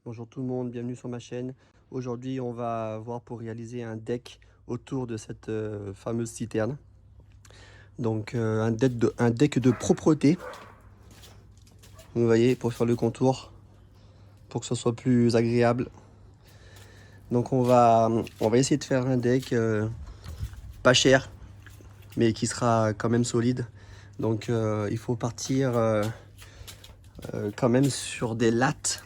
Bonjour tout le monde, bienvenue sur ma chaîne. Aujourd'hui, on va voir pour réaliser un deck autour de cette fameuse citerne. Donc un deck de propreté, vous voyez, pour faire le contour, pour que ce soit plus agréable. Donc on va essayer de faire un deck pas cher, mais qui sera quand même solide. Donc il faut partir quand même sur des lattes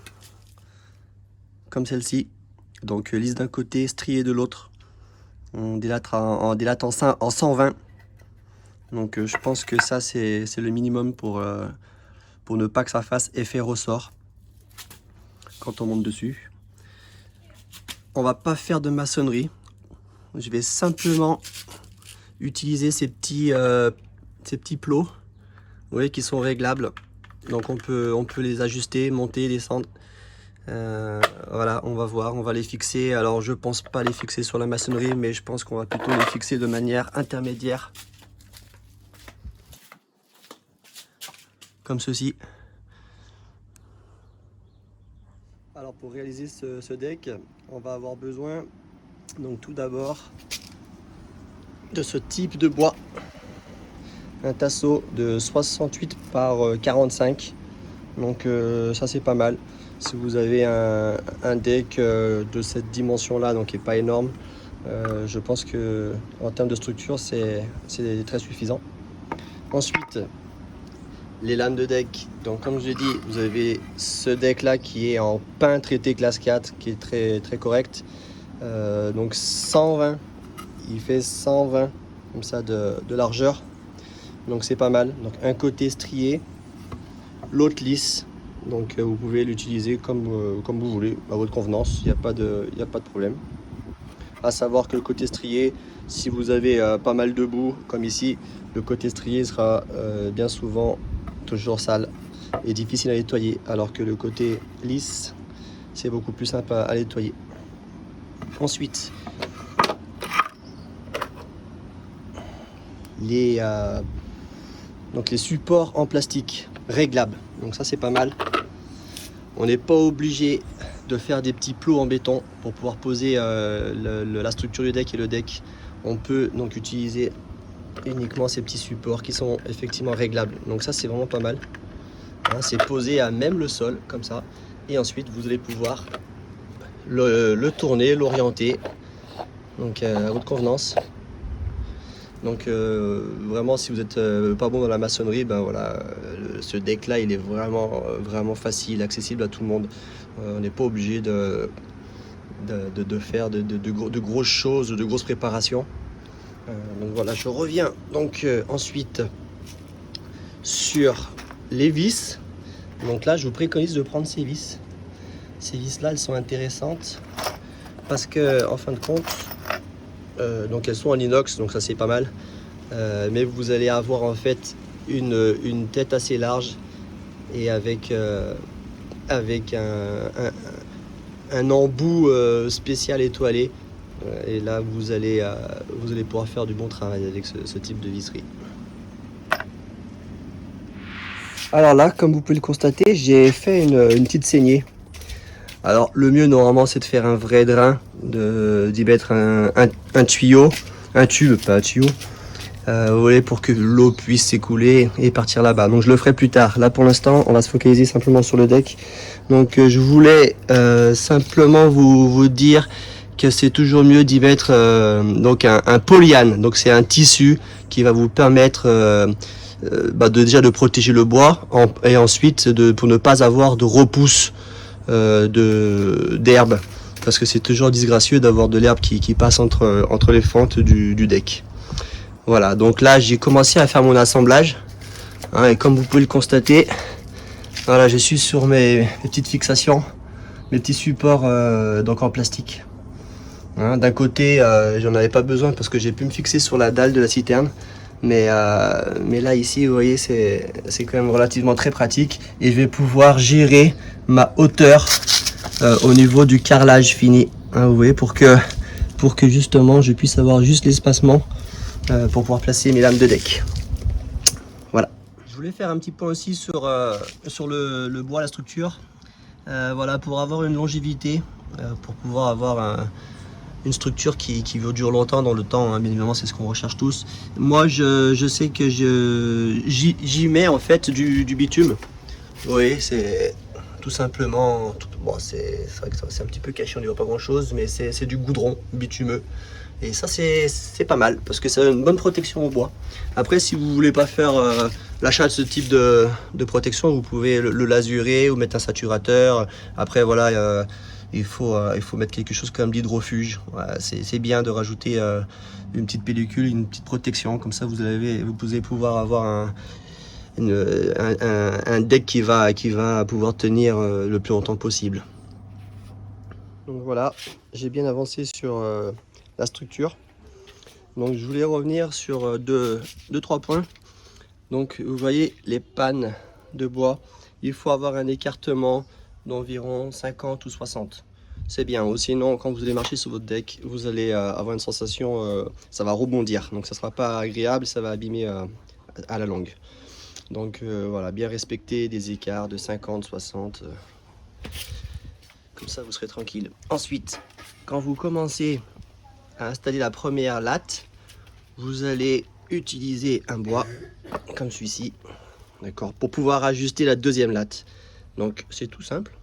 comme celle-ci. Donc lisse d'un côté, striée de l'autre. On délate en 120. Donc je pense que ça c'est le minimum pour ne pas que ça fasse effet ressort quand on monte dessus. On va pas faire de maçonnerie. Je vais simplement utiliser ces petits plots, vous voyez, qui sont réglables. Donc on peut les ajuster, monter, descendre. Voilà, on va voir, on va les fixer. Alors je pense pas les fixer sur la maçonnerie, mais je pense qu'on va plutôt les fixer de manière intermédiaire, comme ceci. Alors pour réaliser ce deck, on va avoir besoin, donc tout d'abord, de ce type de bois. Un tasseau de 68 par 45. Donc ça c'est pas mal. Si vous avez un deck de cette dimension là, donc qui n'est pas énorme, je pense que en termes de structure c'est très suffisant. Ensuite, les lames de deck. Donc comme je l'ai dit, vous avez ce deck là qui est en pin traité classe 4, qui est très correct. Donc 120, il fait 120 comme ça de largeur. Donc c'est pas mal. Donc un côté strié, l'autre lisse. Donc vous pouvez l'utiliser comme vous voulez, à votre convenance, il n'y a pas de problème. À savoir que le côté strié, si vous avez pas mal de boue, comme ici, le côté strié sera bien souvent toujours sale et difficile à nettoyer, alors que le côté lisse, c'est beaucoup plus simple à nettoyer. Ensuite, les supports en plastique réglables, donc ça c'est pas mal. On n'est pas obligé de faire des petits plots en béton pour pouvoir poser la structure du deck et le deck. On peut donc utiliser uniquement ces petits supports qui sont effectivement réglables. Donc ça c'est vraiment pas mal. Hein, c'est posé à même le sol comme ça. Et ensuite vous allez pouvoir le tourner, l'orienter. Donc à votre convenance. Donc vraiment, si vous êtes pas bon dans la maçonnerie, ben voilà, ce deck là il est vraiment facile, accessible à tout le monde. On n'est pas obligé de faire de grosses choses, de grosses préparations. Donc voilà, je reviens donc ensuite sur les vis. Donc là je vous préconise de prendre ces vis. Ces vis là, elles sont intéressantes parce que en fin de compte, donc elles sont en inox, donc ça c'est pas mal. Mais vous allez avoir en fait une tête assez large et avec un embout spécial étoilé. Et là vous allez pouvoir faire du bon travail avec ce type de visserie. Alors là, comme vous pouvez le constater, j'ai fait une petite saignée. Alors le mieux normalement c'est de faire un vrai drain, d'y mettre un tuyau, un tube, pas un tuyau, vous voyez, pour que l'eau puisse s'écouler et partir là-bas. Donc je le ferai plus tard. Là pour l'instant on va se focaliser simplement sur le deck. Donc je voulais simplement vous dire que c'est toujours mieux d'y mettre donc un polyane. Donc c'est un tissu qui va vous permettre déjà de protéger le bois et ensuite pour ne pas avoir de repousse d'herbe, parce que c'est toujours disgracieux d'avoir de l'herbe qui passe entre les fentes du deck. Voilà, donc là j'ai commencé à faire mon assemblage, hein, et comme vous pouvez le constater, voilà, je suis sur mes petites fixations, mes petits supports donc en plastique. Hein, d'un côté j'en avais pas besoin parce que j'ai pu me fixer sur la dalle de la citerne, mais là ici vous voyez c'est quand même relativement très pratique, et je vais pouvoir gérer ma hauteur au niveau du carrelage fini, hein, vous voyez, pour que justement je puisse avoir juste l'espacement pour pouvoir placer mes lames de deck. Voilà. Je voulais faire un petit point aussi sur le bois, la structure. Voilà, pour avoir une longévité, pour pouvoir avoir une structure qui dure longtemps dans le temps, hein, bien évidemment c'est ce qu'on recherche tous. Moi je sais que j'y mets en fait du bitume. Oui, c'est tout simplement, bon, c'est vrai que c'est un petit peu caché, on n'y voit pas grand chose, mais c'est du goudron bitumeux. Et ça c'est pas mal, parce que c'est une bonne protection au bois. Après, si vous voulez pas faire l'achat de ce type de protection, vous pouvez le lasurer ou mettre un saturateur. Après voilà, il faut mettre quelque chose comme d'hydrofuge. Voilà, c'est bien de rajouter une petite pellicule, une petite protection, comme ça vous allez pouvoir avoir un deck qui va pouvoir tenir le plus longtemps possible. Donc voilà, j'ai bien avancé sur la structure. Donc je voulais revenir sur deux, trois points. Donc vous voyez les pannes de bois, il faut avoir un écartement d'environ 50 ou 60. C'est bien, ou sinon quand vous allez marcher sur votre deck, vous allez avoir une sensation, ça va rebondir. Donc ça ne sera pas agréable, ça va abîmer à la longue. Donc voilà, bien respecter des écarts de 50, 60. Comme ça vous serez tranquille. Ensuite, quand vous commencez à installer la première latte, vous allez utiliser un bois comme celui-ci, d'accord, pour pouvoir ajuster la deuxième latte. Donc c'est tout simple.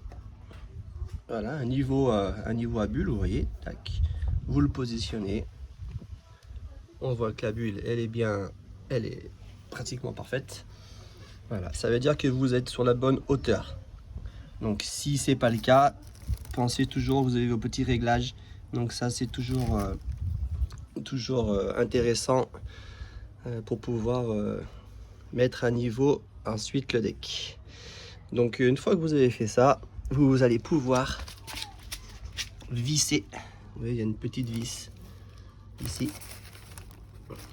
Voilà, un niveau à bulle, vous voyez, tac. Vous le positionnez. On voit que la bulle, elle est pratiquement parfaite. Voilà, ça veut dire que vous êtes sur la bonne hauteur. Donc si c'est pas le cas, pensez toujours, vous avez vos petits réglages. Donc ça c'est toujours intéressant pour pouvoir mettre à niveau ensuite le deck. Donc une fois que vous avez fait ça, vous allez pouvoir visser. Vous voyez, il y a une petite vis ici.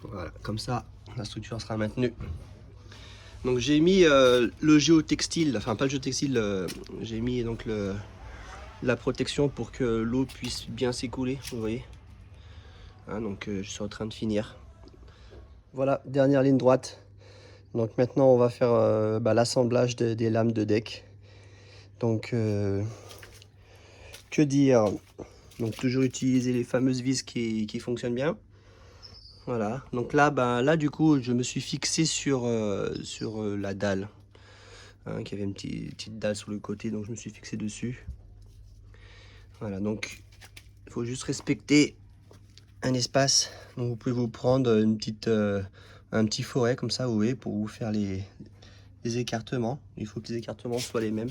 Voilà, comme ça la structure sera maintenue. Donc j'ai mis le géotextile, enfin pas le géotextile, j'ai mis donc la protection pour que l'eau puisse bien s'écouler, vous voyez. Hein, donc je suis en train de finir. Voilà, dernière ligne droite. Donc maintenant on va faire l'assemblage des lames de deck. Donc que dire? Donc toujours utiliser les fameuses vis qui fonctionnent bien. Voilà, donc là, là du coup je me suis fixé sur la dalle, hein, qui avait une petite dalle sur le côté, donc je me suis fixé dessus. Voilà, donc il faut juste respecter un espace. Donc vous pouvez vous prendre un petit forêt comme ça, vous voyez, pour vous faire les écartements. Il faut que les écartements soient les mêmes.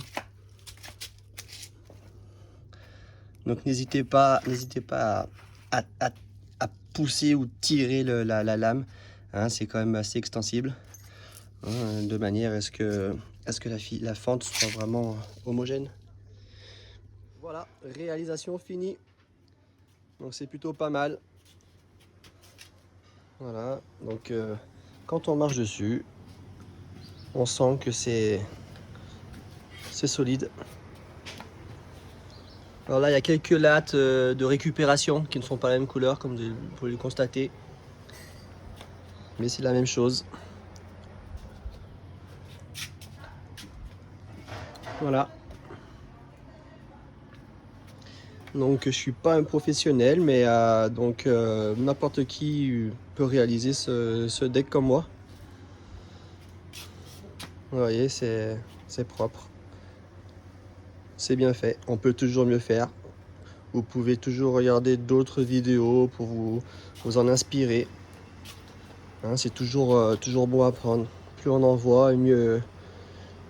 Donc n'hésitez pas à pousser ou tirer la lame, hein, c'est quand même assez extensible, hein, de manière à ce que la fente soit vraiment homogène. Voilà, réalisation finie. Donc c'est plutôt pas mal. Voilà, donc quand on marche dessus, on sent que c'est solide. Alors là, il y a quelques lattes de récupération qui ne sont pas la même couleur, comme vous pouvez le constater. Mais c'est la même chose. Voilà. Donc je suis pas un professionnel, mais n'importe qui peut réaliser ce deck comme moi. Vous voyez, c'est propre. C'est bien fait. On peut toujours mieux faire. Vous pouvez toujours regarder d'autres vidéos pour vous en inspirer. Hein, c'est toujours bon à prendre. Plus on en voit, mieux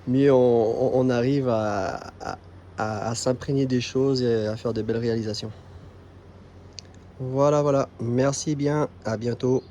on arrive à s'imprégner des choses et à faire de belles réalisations. Voilà, merci bien, à bientôt.